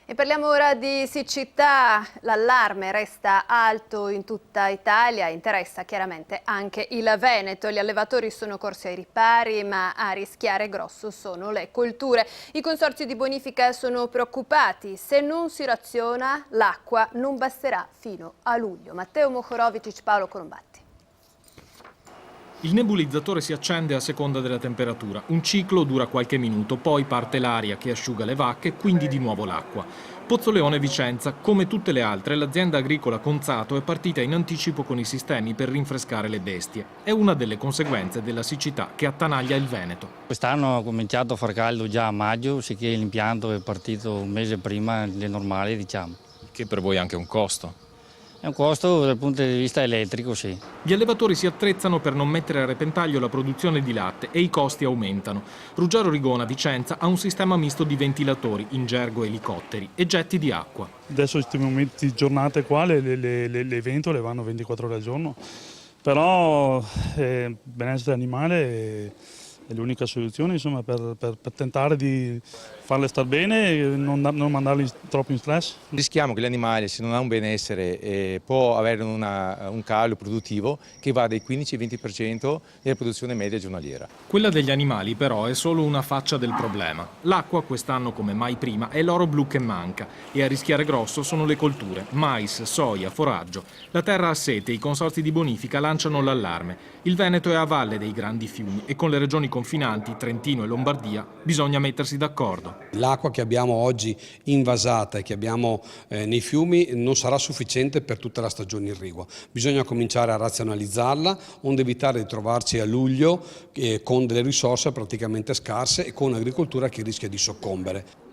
E parliamo ora di siccità. L'allarme resta alto in tutta Italia, interessa chiaramente anche il Veneto. Gli allevatori sono corsi ai ripari, ma a rischiare grosso sono le colture. I consorzi di bonifica sono preoccupati. Se non si raziona, l'acqua non basterà fino a luglio. Matteo Mohorovic, Paolo Colombatti. Il nebulizzatore si accende a seconda della temperatura. Un ciclo dura qualche minuto, poi parte l'aria che asciuga le vacche, quindi di nuovo l'acqua. Pozzoleone Vicenza, come tutte le altre, l'azienda agricola Conzato è partita in anticipo con i sistemi per rinfrescare le bestie. È una delle conseguenze della siccità che attanaglia il Veneto. Quest'anno ha cominciato a far caldo già a maggio, sicché l'impianto è partito un mese prima del normale, diciamo. Che per voi è anche un costo. È un costo dal punto di vista elettrico, sì. Gli allevatori si attrezzano per non mettere a repentaglio la produzione di latte e i costi aumentano. Ruggero Rigona, Vicenza, ha un sistema misto di ventilatori, in gergo elicotteri, e getti di acqua. Adesso in questi momenti, giornate qua, le ventole vanno 24 ore al giorno, però il benessere animale è l'unica soluzione, insomma, per tentare di farle star bene e non mandarli troppo in stress. Rischiamo che l'animale, se non ha un benessere, può avere un calo produttivo che va dai 15 ai 20% della produzione media giornaliera. Quella degli animali però è solo una faccia del problema. L'acqua quest'anno come mai prima è l'oro blu che manca e a rischiare grosso sono le colture, mais, soia, foraggio. La terra ha sete, i consorzi di bonifica lanciano l'allarme. Il Veneto è a valle dei grandi fiumi e con le regioni confinanti, Trentino e Lombardia, bisogna mettersi d'accordo. L'acqua che abbiamo oggi invasata e che abbiamo nei fiumi non sarà sufficiente per tutta la stagione irrigua. Bisogna cominciare a razionalizzarla, onde evitare di trovarci a luglio con delle risorse praticamente scarse e con un'agricoltura che rischia di soccombere.